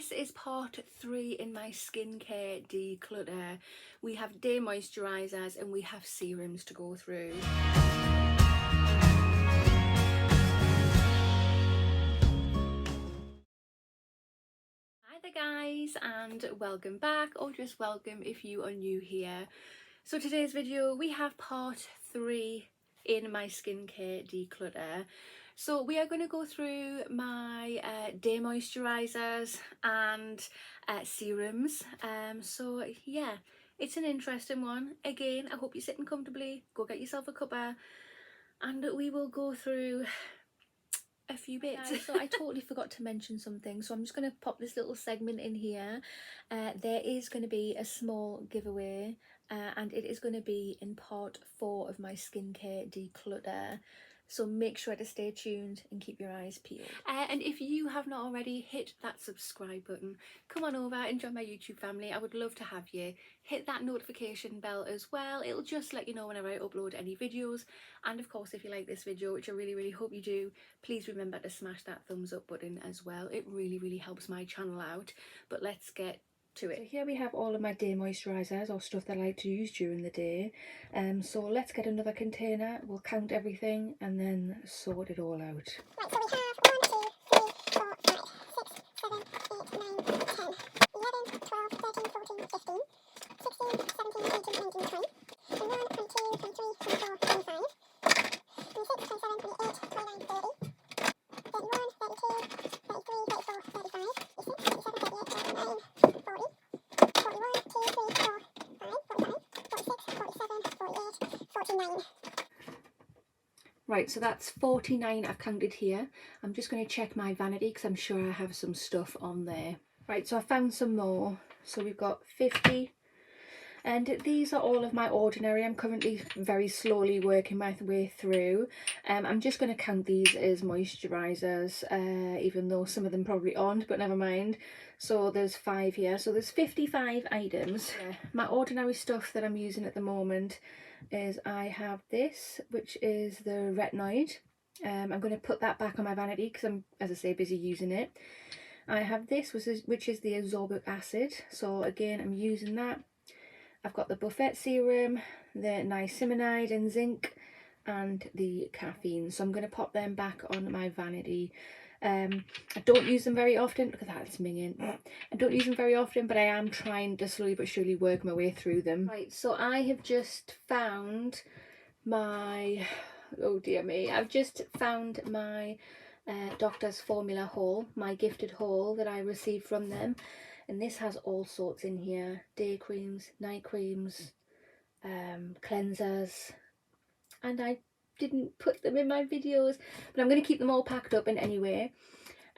this is part 3 in my skincare declutter. We have day moisturisers and we have serums to go through. Hi there guys, and welcome back, or just welcome if you are new here. So today's video we have part 3 in my skincare declutter. So we are going to go through my day moisturisers and serums. So yeah, it's an interesting one. Again, I hope you're sitting comfortably, go get yourself a cuppa and we will go through a few bits. So I totally forgot to mention something, so I'm just going to pop this little segment in here. There is going to be a small giveaway and it is going to be in part 4 of my skincare declutter, so make sure to stay tuned and keep your eyes peeled. And if you have not already, hit that subscribe button, come on over and join my YouTube family. I would love to have you. Hit that notification bell as well, it'll just let you know whenever I upload any videos. And of course, if you like this video, which I really hope you do, please remember to smash that thumbs up button as well. It really helps my channel out. But let's get to it. So here we have all of my day moisturisers, or stuff that I like to use during the day. So let's get another container, we'll count everything and then sort it all out. Right, so we have 1, 2, 3, 4, 5, 6, 7, 8, 9, 10, 11, 12, 13, 14, 15, 16, 17, 18, 19, 20, 21, 22, 23, 24, 25, 26, 27, 28, 29, 30, 31, 32, 33, 34, 35, 36, 37, 38, 39, 40, 41, 2, 3, 4, 5, 45, 46, 47, 48, 49. Right, so that's 49 I've counted here. I'm just going to check my vanity because I'm sure I have some stuff on there. Right, so I found some more. So we've got 50. And these are all of my ordinary. I'm currently very slowly working my way through. I'm just going to count these as moisturisers, even though some of them probably aren't, but never mind. So there's 5 here. So there's 55 items. My ordinary stuff that I'm using at the moment is I have this, which is the retinoid. I'm going to put that back on my vanity because I'm, as I say, busy using it. I have this, which is the ascorbic acid. So again, I'm using that. I've got the Buffet serum, the niacinamide and zinc, and the caffeine. So I'm going to pop them back on my vanity. I don't use them very often. Look at that, it's minging. I don't use them very often, but I am trying to slowly but surely work my way through them. Right, so I have just found my, oh dear me, I've just found my Doctor's Formula haul, my gifted haul that I received from them. And this has all sorts in here: day creams, night creams, cleansers, and I didn't put them in my videos, but I'm going to keep them all packed up in anyway.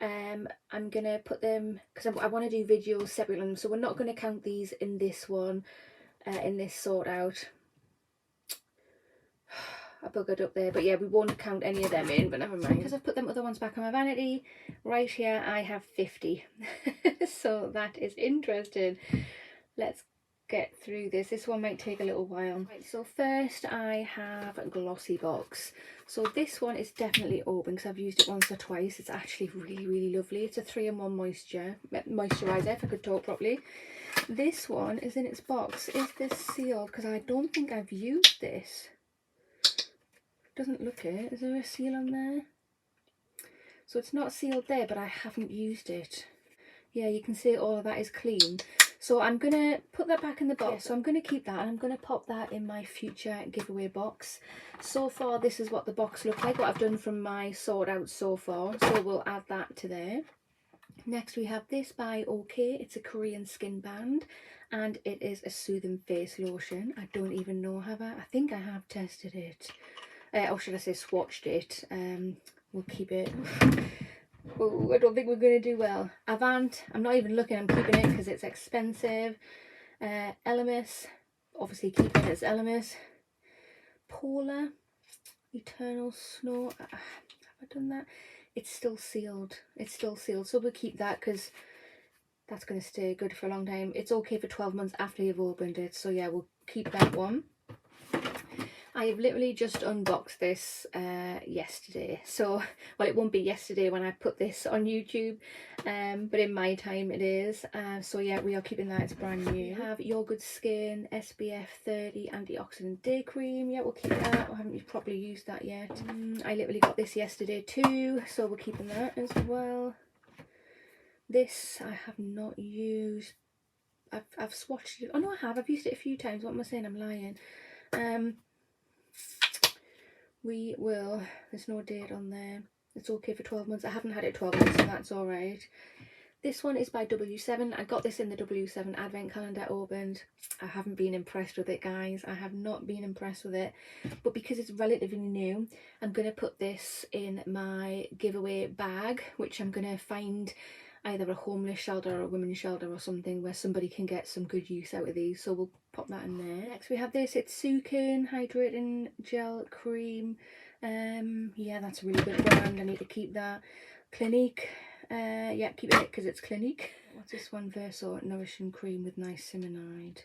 I'm going to put them, because I want to do videos separately, so we're not going to count these in this one, in this sort out. I buggered up there, but yeah, we won't count any of them in, but never mind. Because I've put them other ones back on my vanity, right here I have 50. So that is interesting. Let's get through this. This one might take a little while. Right, so first I have a Glossy Box. So this one is definitely open because I've used it once or twice. It's actually really lovely. It's a 3-in-1 moisturiser, if I could talk properly. This one is in its box. Is this sealed? Because I don't think I've used this. Doesn't look it. Is there a seal on there? So it's not sealed there, but I haven't used it. Yeah, you can see all of that is clean. So I'm going to put that back in the box. So I'm going to keep that and I'm going to pop that in my future giveaway box. So far, this is what the box looks like, what I've done from my sort out so far. So we'll add that to there. Next we have this by OK. It's a Korean skin band and it is a soothing face lotion. I don't even know, have I? I think I have tested it. Or should I say swatched it. We'll keep it. Oh, I don't think we're going to do well. Avant, I'm not even looking, I'm keeping it because it's expensive. Elemis, obviously keeping it as Elemis. Polar, Eternal Snow, have I done that? It's still sealed, it's still sealed, so we'll keep that because that's going to stay good for a long time. It's okay for 12 months after you've opened it, so yeah, we'll keep that one. I have literally just unboxed this yesterday, so, well, it won't be yesterday when I put this on YouTube, but in my time it is. So yeah, we are keeping that, it's brand new. We have Your Good Skin SPF 30 Antioxidant Day Cream. Yeah, we'll keep that. I haven't properly used that yet. I literally got this yesterday too, so we're keeping that as well. This I have not used. I've swatched it. Oh no, I've used it a few times. What am I saying? I'm lying. We will, there's no date on there. It's okay for 12 months. I haven't had it 12 months, so that's alright. This one is by W7. I got this in the W7 advent calendar opened. I haven't been impressed with it, guys. I have not been impressed with it. But because it's relatively new, I'm going to put this in my giveaway bag, which I'm going to find either a homeless shelter or a women's shelter or something where somebody can get some good use out of these. So we'll pop that in there. Next we have this. It's Sukin Hydrating Gel Cream. Yeah, that's a really good brand. I need to keep that. Clinique. Yeah, keep it because it's Clinique. What's this one? Verso Nourishing Cream with Niacinamide.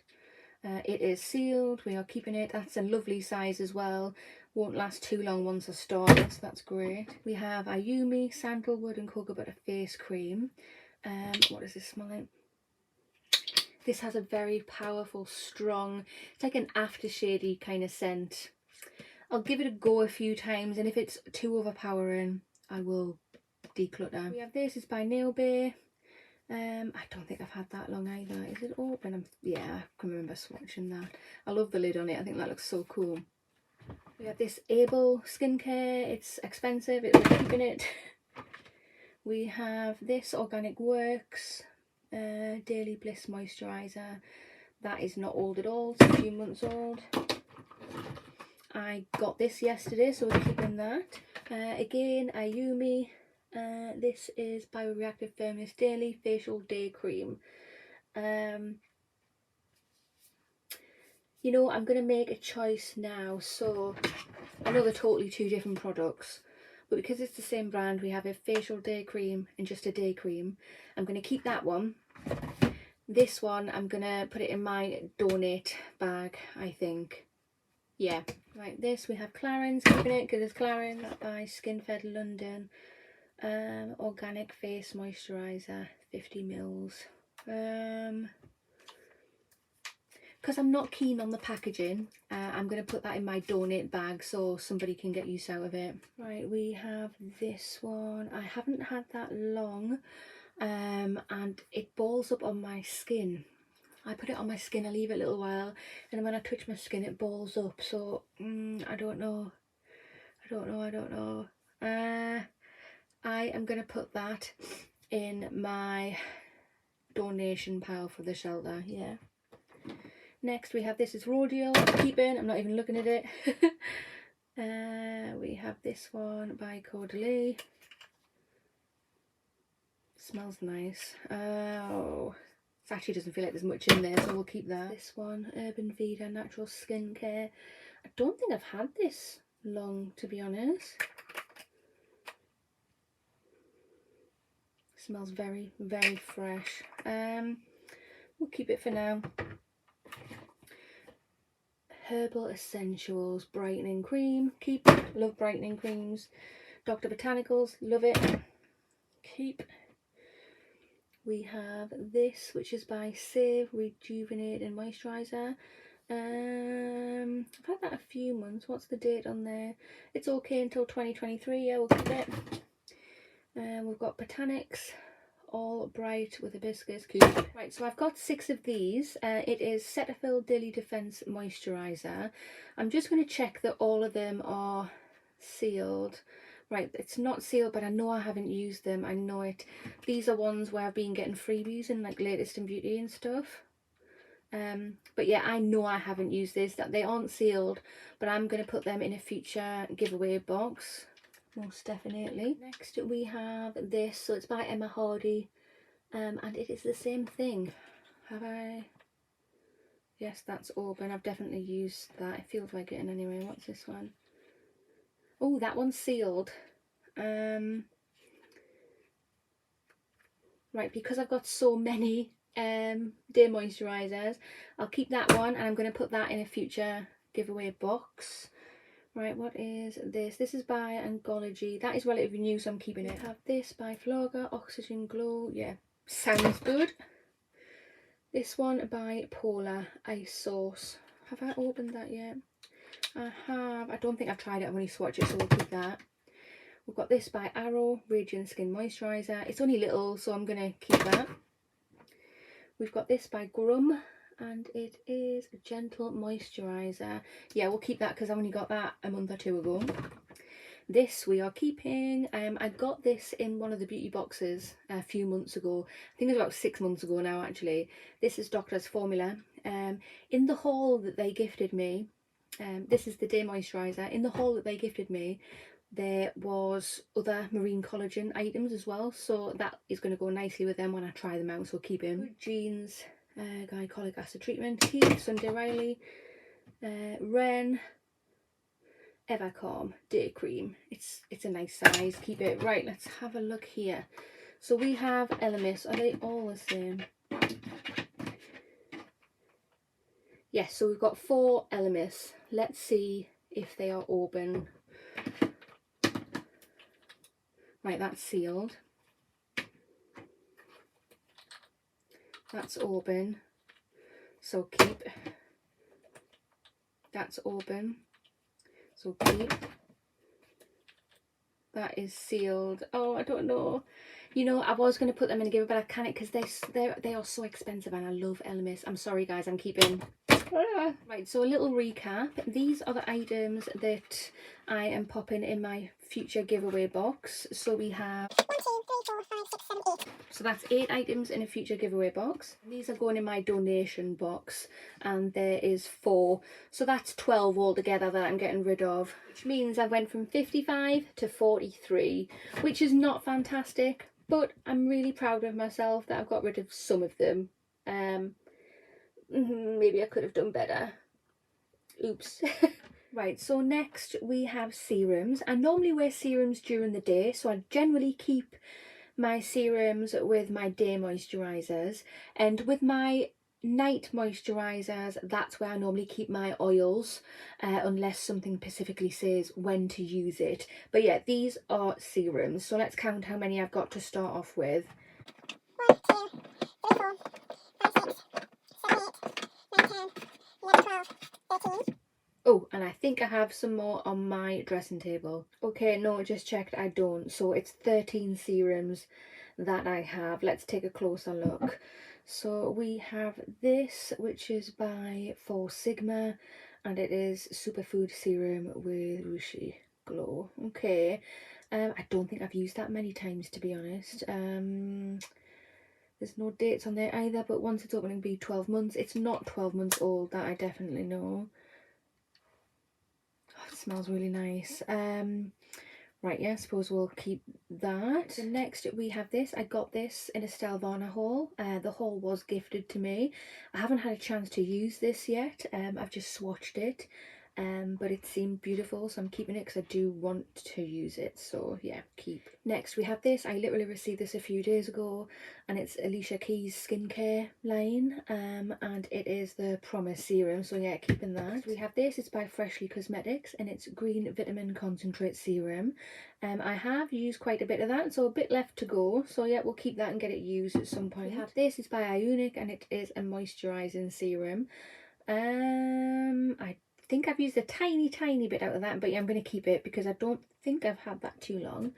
It is sealed. We are keeping it. That's a lovely size as well. Won't last too long once I start it, so that's great. We have Ayumi Sandalwood and Cocoa Butter Face Cream. What does this smell like? This has a very powerful, strong, it's like an aftershady kind of scent. I'll give it a go a few times, and if it's too overpowering, I will declutter. We have this, it's by Nail Bay. I don't think I've had that long either. Is it open? Yeah, I can remember swatching that. I love the lid on it. I think that looks so cool. We have this Herbal skincare. It's expensive. We're keeping it. We have this Organic Works Daily Bliss Moisturiser. That is not old at all. It's a few months old. I got this yesterday, so we're keeping that. Again, Ayumi. This is Bioreactive Firmness Daily Facial Day Cream. You know, I'm going to make a choice now. So I know they're totally two different products, but because it's the same brand, we have a facial day cream and just a day cream. I'm going to keep that one. This one, I'm going to put it in my donate bag, I think. Yeah. Right, this we have Clarins, keeping it because it's Clarins by Skinfed London. Organic Face Moisturiser, 50 mils. Because I'm not keen on the packaging, I'm going to put that in my donate bag so somebody can get use out of it. Right, we have this one. I haven't had that long, and it balls up on my skin. I put it on my skin, I leave it a little while, and when I touch my skin it balls up, so I don't know. I am going to put that in my donation pile for the shelter, yeah. Next we have this is Rhodial, keeping, I'm not even looking at it. We have this one by Caudalie. Smells nice. Oh, it actually doesn't feel like there's much in there, so we'll keep that. This one, Urban Veda Natural Skincare. I don't think I've had this long, to be honest. Smells very, very fresh. We'll keep it for now. Herbal Essentials Brightening Cream, keep. Love brightening creams. Dr. Botanicals, love it, keep. We have this, which is by Save Rejuvenating Moisturiser. I've had that a few months. What's the date on there? It's okay until 2023. Yeah, we'll keep it. We've got Botanics All Bright with Hibiscus, keep. Right, so I've got 6 of these. It is Cetaphil Daily Defense Moisturiser. I'm just going to check that all of them are sealed. Right, it's not sealed, but I know I haven't used them. I know it. These are ones where I've been getting freebies and like Latest in Beauty and stuff. But yeah, I know I haven't used this. That they aren't sealed, but I'm going to put them in a future giveaway box. Most definitely. Next we have this. So it's by Emma Hardy. And it is the same thing. Have I? Yes, that's open. I've definitely used that. It feels like it in anyway. What's this one? Oh, that one's sealed. Right, because I've got so many day moisturisers, I'll keep that one, and I'm going to put that in a future giveaway box. Right, what is this? This is by Oncology. That is relatively new, so I'm keeping it. I have this by Floga, Oxygen Glow. Yeah, sounds good. This one by Polar, Ice Sauce. Have I opened that yet? I have. I don't think I've tried it. I've only swatched it, so we'll keep that. We've got this by Arrow, Radiant Skin Moisturiser. It's only little, so I'm going to keep that. We've got this by Grum, and it is a Gentle Moisturiser. Yeah, we'll keep that because I only got that a month or two ago. This we are keeping. I got this in one of the beauty boxes a few months ago. I think it was about 6 months ago now, actually. This is Doctor's Formula. In the haul that they gifted me, this is the day moisturiser. In the haul that they gifted me, there was other marine collagen items as well, so that is going to go nicely with them when I try them out, so keep him. Good Genes glycolic acid treatment, Heat, Sunday Riley, Ren, Evercalm day cream. It's a nice size, keep it. Right, let's have a look here. So we have Elemis. Are they all the same? Yes, so we've got 4 Elemis. Let's see if they are open. Right, that's sealed. That's open. So keep. That's open. So keep. That is sealed. Oh, I don't know. You know, I was going to put them in a giveaway, but I can't because they are so expensive and I love Elemis. I'm sorry guys, I'm keeping. Right, so a little recap. These are the items that I am popping in my future giveaway box. So we have 1, 2, 3, 4, 5, 6, 7, 8. So that's 8 items in a future giveaway box. These are going in my donation box, and there is 4. So that's 12 altogether that I'm getting rid of, which means I went from 55 to 43, which is not fantastic, but I'm really proud of myself that I've got rid of some of them. Maybe I could have done better. Oops. Right, so next we have serums. I normally wear serums during the day, so I generally keep my serums with my day moisturisers, and with my night moisturisers, that's where I normally keep my oils, unless something specifically says when to use it. But yeah, these are serums, so let's count how many I've got to start off with. 1, 2, 3, 4, 5, 6, 7, 8, 9, 10, 11, 12, 13. Oh, and I think I have some more on my dressing table. Okay, no, just checked, I don't. So it's 13 serums that I have. Let's take a closer look. So we have this, which is by 4 Sigma, and it is Superfood Serum with Rushy Glow. Okay, I don't think I've used that many times, to be honest. There's no dates on there either, but once it's open, it'll be 12 months. It's not 12 months old, that I definitely know. Oh, it smells really nice. Right, yeah, I suppose we'll keep that. So next we have this. I got this in a Style Varna haul. The haul was gifted to me. I haven't had a chance to use this yet. I've just swatched it. But it seemed beautiful, so I'm keeping it because I do want to use it, so yeah, keep. Next we have this. I literally received this a few days ago, and it's Alicia Keys' skincare line, and it is the Promise Serum, so yeah, keeping that. We have this. It's by Freshly Cosmetics, and it's Green Vitamin Concentrate Serum. I have used quite a bit of that, so a bit left to go, so yeah, we'll keep that and get it used at some point. We have this. It's by Ionic, and it is a moisturising serum. I think I've used a tiny bit out of that, but yeah, I'm going to keep it because I don't think I've had that too long.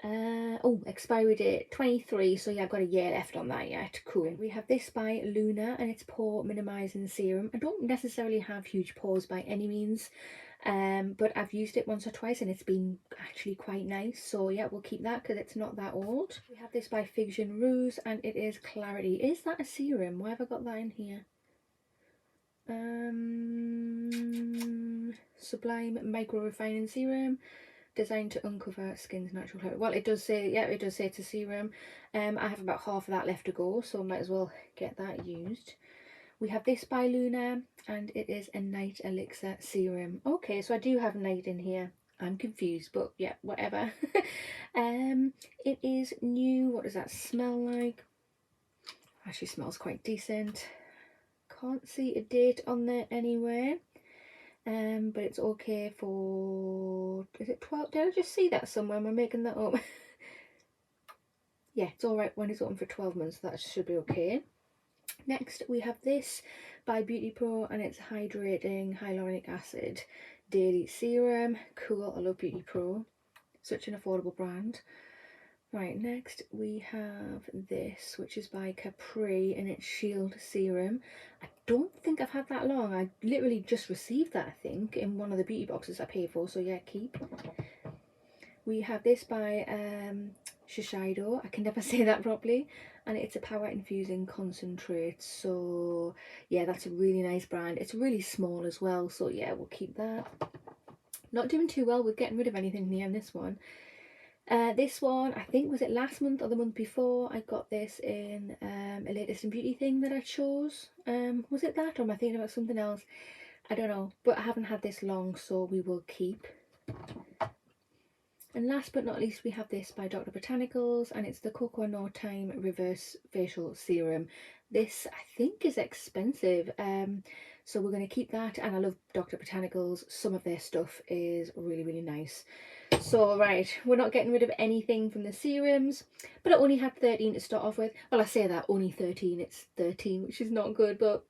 Oh, expiry date 23, so yeah, I've got a year left on that yet. Cool. We have this by Luna, and it's Pore Minimising Serum. I don't necessarily have huge pores by any means, but I've used it once or twice and it's been actually quite nice, so yeah, we'll keep that because it's not that old. We have this by Fiction Rouge, and it is Clarity. Is that a serum? Why have I got that in here? Sublime Micro Refining Serum, designed to uncover skin's natural hair. Well, it does say, yeah, it does say it's a serum. I have about half of that left to go, so I might as well get that used. We have this by Luna, and it is a Night Elixir Serum. Okay, so I do have night in here. I'm confused, but yeah, whatever. It is new. What does that smell like? Actually smells quite decent. Can't see a date on there anywhere. but it's okay for, is it 12? Did I just see that somewhere? Am I making that up? Yeah, it's alright when it's open for 12 months, that should be okay. Next we have this by Beauty Pro, and it's Hydrating Hyaluronic Acid Daily Serum. Cool, I love Beauty Pro, such an affordable brand. Right, next we have this, which is by Capri, and it's Shield Serum. I don't think I've had that long. I literally just received that, I think, in one of the beauty boxes I paid for, so yeah, keep. We have this by Shiseido, I can never say that properly, and it's a power infusing concentrate. So yeah, that's a really nice brand. It's really small as well, so yeah, we'll keep that. Not doing too well with getting rid of anything here in this one. This one, I think, was it last month or the month before? I got this in a latest in beauty thing that I chose. Was it that, or am I thinking about something else? I don't know, but I haven't had this long, so we will keep. And last but not least, we have this by Dr. Botanicals, and it's the Cocoa No Time Reverse Facial Serum. This, I think, is expensive, so we're going to keep that. And I love Dr. Botanicals. Some of their stuff is really, really nice. So, right, we're not getting rid of anything from the serums, but I only had 13 to start off with. Well, I say that, only 13, it's 13, which is not good, but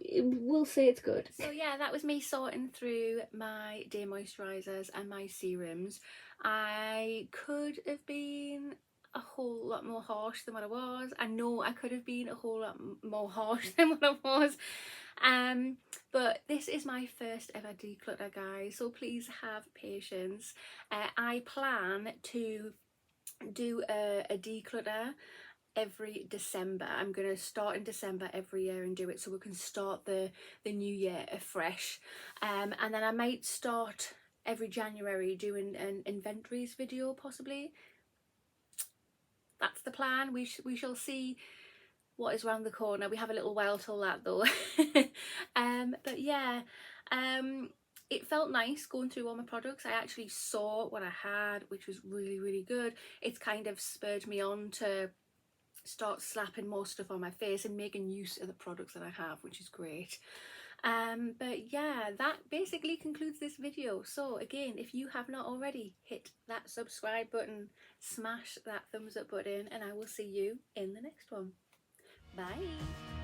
we'll say it's good. So yeah, that was me sorting through my day moisturisers and my serums. I could have been a whole lot more harsh than what I was. I know I could have been a whole lot more harsh than what I was. But this is my first ever declutter, guys, so please have patience. I plan to do a declutter every December. I'm going to start in December every year and do it, so we can start the new year afresh. And then I might start every January doing an inventories video, possibly. That's the plan. We shall see what is around the corner. We have a little while till that, though. But yeah, it felt nice going through all my products. I actually saw what I had, which was really, really good. It's kind of spurred me on to start slapping more stuff on my face and making use of the products that I have, which is great. But yeah, that basically concludes this video. So again, if you have not already, hit that subscribe button, smash that thumbs up button, and I will see you in the next one. Bye.